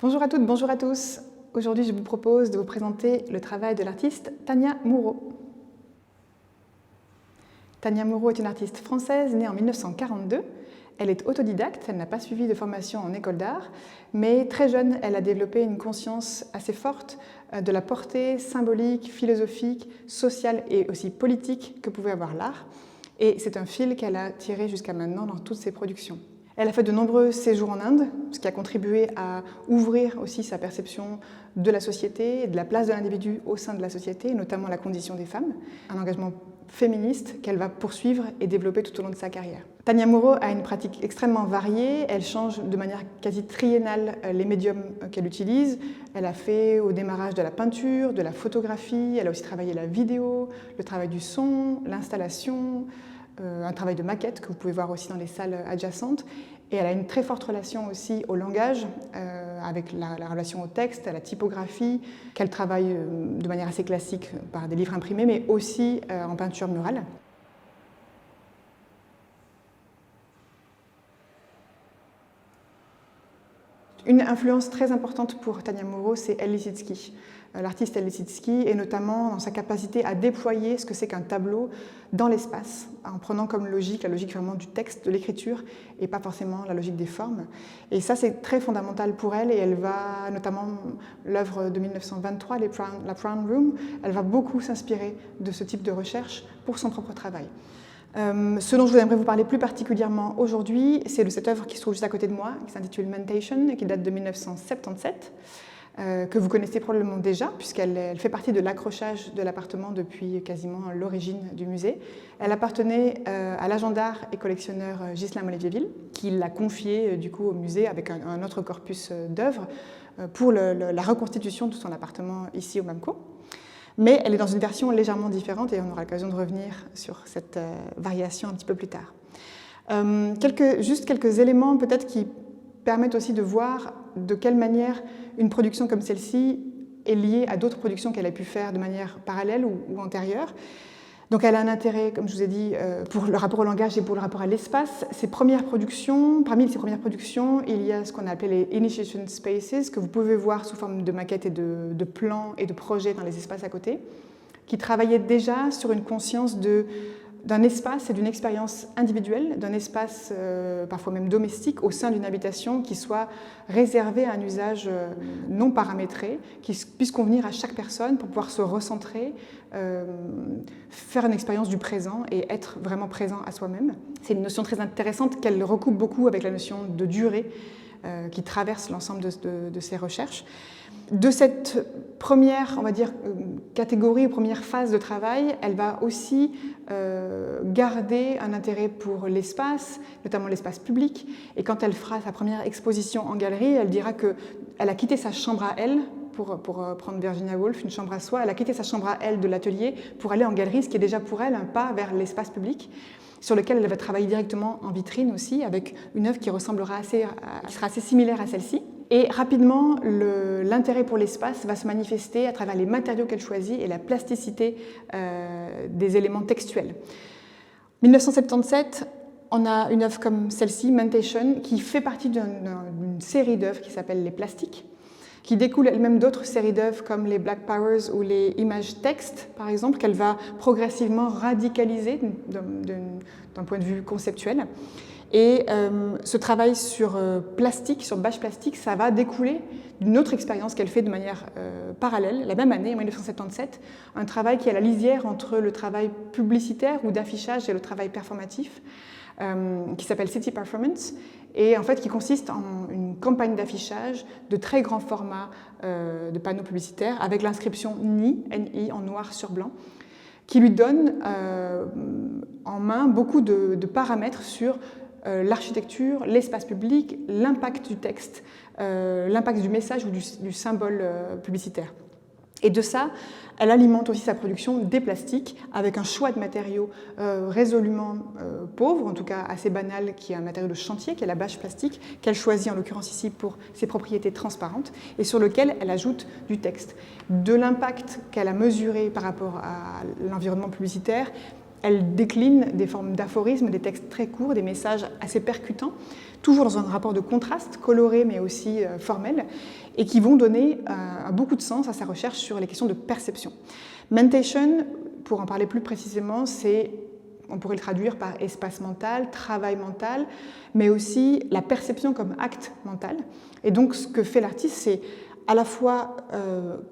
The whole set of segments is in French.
Bonjour à toutes, bonjour à tous. Aujourd'hui, je vous propose de vous présenter le travail de l'artiste Tania Moreau. Tania Moreau est une artiste française née en 1942. Elle est autodidacte, elle n'a pas suivi de formation en école d'art, mais très jeune, elle a développé une conscience assez forte de la portée symbolique, philosophique, sociale et aussi politique que pouvait avoir l'art. Et c'est un fil qu'elle a tiré jusqu'à maintenant dans toutes ses productions. Elle a fait de nombreux séjours en Inde, ce qui a contribué à ouvrir aussi sa perception de la société et de la place de l'individu au sein de la société, notamment la condition des femmes. Un engagement féministe qu'elle va poursuivre et développer tout au long de sa carrière. Tania Moreau a une pratique extrêmement variée, elle change de manière quasi triennale les médiums qu'elle utilise. Elle a fait au démarrage de la peinture, de la photographie, elle a aussi travaillé la vidéo, le travail du son, l'installation, un travail de maquette que vous pouvez voir aussi dans les salles adjacentes. Et elle a une très forte relation aussi au langage, avec la relation au texte, à la typographie, qu'elle travaille de manière assez classique par des livres imprimés, mais aussi en peinture murale. Une influence très importante pour Tania Moreau, c'est Elle Lissitzky. L'artiste Elle Lissitzky, et notamment dans sa capacité à déployer ce que c'est qu'un tableau dans l'espace, en prenant comme logique la logique vraiment du texte, de l'écriture, et pas forcément la logique des formes. Et ça, c'est très fondamental pour elle, et elle va, notamment l'œuvre de 1923, la Brown Room, elle va beaucoup s'inspirer de ce type de recherche pour son propre travail. Ce dont je voudrais vous parler plus particulièrement aujourd'hui, c'est de cette œuvre qui se trouve juste à côté de moi, qui s'intitule Mentation et qui date de 1977, que vous connaissez probablement déjà, puisqu'elle fait partie de l'accrochage de l'appartement depuis quasiment l'origine du musée. Elle appartenait à l'agent d'art et collectionneur Ghislain Moléviéville, qui l'a confiée du coup au musée avec un autre corpus d'œuvres pour la reconstitution de son appartement ici au MAMCO. Mais elle est dans une version légèrement différente et on aura l'occasion de revenir sur cette variation un petit peu plus tard. Juste quelques éléments peut-être qui permettent aussi de voir de quelle manière une production comme celle-ci est liée à d'autres productions qu'elle a pu faire de manière parallèle ou antérieure. Donc elle a un intérêt, comme je vous ai dit, pour le rapport au langage et pour le rapport à l'espace. Parmi ses premières productions, il y a ce qu'on a appelé les Initiation Spaces, que vous pouvez voir sous forme de maquettes et de plans et de projets dans les espaces à côté, qui travaillaient déjà sur une conscience d'un espace et d'une expérience individuelle, d'un espace parfois même domestique au sein d'une habitation qui soit réservé à un usage non paramétré, qui puisse convenir à chaque personne pour pouvoir se recentrer, faire une expérience du présent et être vraiment présent à soi-même. C'est une notion très intéressante qu'elle recoupe beaucoup avec la notion de durée qui traverse l'ensemble de ses recherches. De cette première, on va dire, catégorie ou première phase de travail, elle va aussi garder un intérêt pour l'espace, notamment l'espace public. Et quand elle fera sa première exposition en galerie, elle dira qu'elle a quitté sa chambre à elle, pour prendre Virginia Woolf, une chambre à soi, elle a quitté sa chambre à elle de l'atelier pour aller en galerie, ce qui est déjà pour elle un pas vers l'espace public, sur lequel elle va travailler directement en vitrine aussi, avec une œuvre qui sera assez similaire à celle-ci. Et rapidement, l'intérêt pour l'espace va se manifester à travers les matériaux qu'elle choisit et la plasticité des éléments textuels. 1977, on a une œuvre comme celle-ci, Mentation, qui fait partie d'une série d'œuvres qui s'appelle les plastiques, qui découle elle-même d'autres séries d'œuvres comme les Black Powers ou les images textes, par exemple, qu'elle va progressivement radicaliser d'un point de vue conceptuel. Et ce travail sur plastique, sur bâche plastique, ça va découler d'une autre expérience qu'elle fait de manière parallèle, la même année, en 1977, un travail qui est à la lisière entre le travail publicitaire ou d'affichage et le travail performatif, qui s'appelle City Performance, et en fait qui consiste en une campagne d'affichage de très grand format de panneaux publicitaires avec l'inscription NI, N-I, en noir sur blanc, qui lui donne en main beaucoup de paramètres sur l'architecture, l'espace public, l'impact du texte, l'impact du message ou du symbole publicitaire. Et de ça, elle alimente aussi sa production des plastiques avec un choix de matériaux résolument pauvre, en tout cas assez banal, qui est un matériau de chantier, qui est la bâche plastique, qu'elle choisit en l'occurrence ici pour ses propriétés transparentes, et sur lequel elle ajoute du texte. De l'impact qu'elle a mesuré par rapport à l'environnement publicitaire, Elle décline des formes d'aphorismes, des textes très courts, des messages assez percutants, toujours dans un rapport de contraste, coloré mais aussi formel, et qui vont donner beaucoup de sens à sa recherche sur les questions de perception. Mentation, pour en parler plus précisément, on pourrait le traduire par espace mental, travail mental, mais aussi la perception comme acte mental. Et donc ce que fait l'artiste, c'est à la fois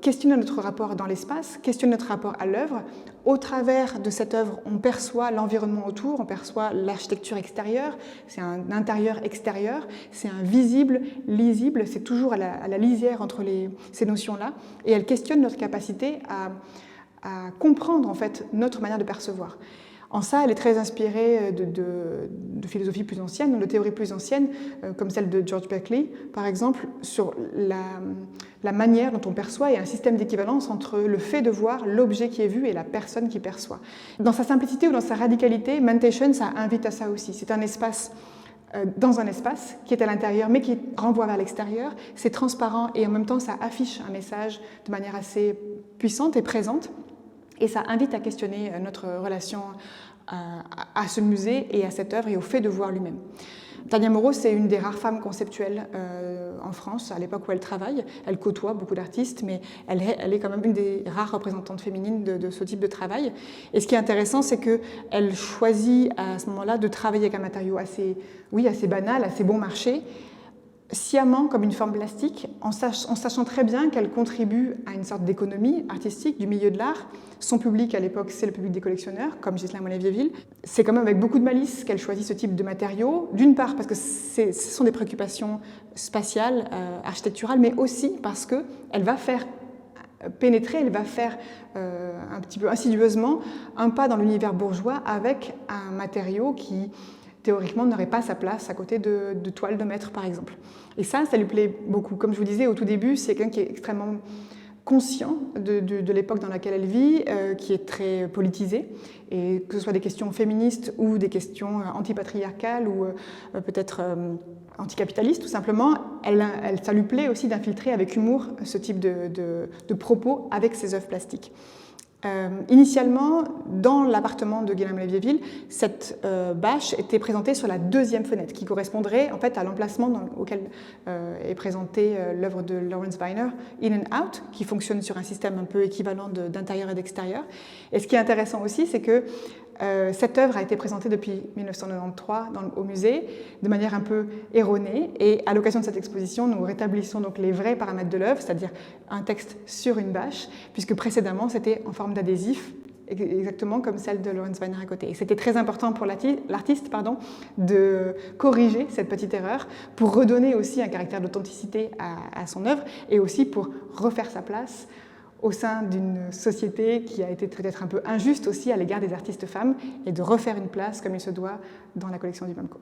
questionner notre rapport dans l'espace, questionner notre rapport à l'œuvre. Au travers de cette œuvre, on perçoit l'environnement autour, on perçoit l'architecture extérieure, c'est un intérieur-extérieur, c'est un visible, lisible, c'est toujours à la lisière entre ces notions-là, et elle questionne notre capacité à comprendre en fait notre manière de percevoir. En ça, elle est très inspirée de philosophies plus anciennes, de théories plus anciennes, comme celle de George Berkeley, par exemple, sur la manière dont on perçoit et un système d'équivalence entre le fait de voir, l'objet qui est vu et la personne qui perçoit. Dans sa simplicité ou dans sa radicalité, Mentation, ça invite à ça aussi. C'est un espace dans un espace qui est à l'intérieur mais qui renvoie vers l'extérieur. C'est transparent et en même temps, ça affiche un message de manière assez puissante et présente. Et ça invite à questionner notre relation à ce musée et à cette œuvre et au fait de voir lui-même. Tania Moreau, c'est une des rares femmes conceptuelles en France, à l'époque où elle travaille. Elle côtoie beaucoup d'artistes, mais elle est quand même une des rares représentantes féminines de ce type de travail. Et ce qui est intéressant, c'est qu'elle choisit à ce moment-là de travailler avec un matériau assez banal, assez bon marché, sciemment comme une forme plastique, en sachant très bien qu'elle contribue à une sorte d'économie artistique du milieu de l'art. Son public à l'époque, c'est le public des collectionneurs, comme Ghislain Monet-Vieville. C'est quand même avec beaucoup de malice qu'elle choisit ce type de matériaux, d'une part parce que ce sont des préoccupations spatiales, architecturales, mais aussi parce qu'elle va faire pénétrer, elle va faire un petit peu insidieusement un pas dans l'univers bourgeois avec un matériau qui théoriquement n'aurait pas sa place à côté de toiles de maître, par exemple. Et ça lui plaît beaucoup. Comme je vous disais au tout début, c'est quelqu'un qui est extrêmement conscient de l'époque dans laquelle elle vit, qui est très politisée, et que ce soit des questions féministes ou des questions antipatriarcales ou peut-être anticapitalistes, tout simplement, ça lui plaît aussi d'infiltrer avec humour ce type de propos avec ses œuvres plastiques. Initialement, dans l'appartement de Ghislain Monet-Vieville, cette bâche était présentée sur la deuxième fenêtre, qui correspondrait en fait à l'emplacement auquel est présentée l'œuvre de Lawrence Weiner, In and Out, qui fonctionne sur un système un peu équivalent d'intérieur et d'extérieur. Et ce qui est intéressant aussi, c'est que cette œuvre a été présentée depuis 1993 au musée de manière un peu erronée, et à l'occasion de cette exposition, nous rétablissons donc les vrais paramètres de l'œuvre, c'est-à-dire un texte sur une bâche, puisque précédemment c'était en forme d'adhésif, exactement comme celle de Lawrence Weiner à côté. Et c'était très important pour l'artiste de corriger cette petite erreur pour redonner aussi un caractère d'authenticité à son œuvre et aussi pour refaire sa place au sein d'une société qui a été peut-être un peu injuste aussi à l'égard des artistes femmes et de refaire une place comme il se doit dans la collection du MAMCO.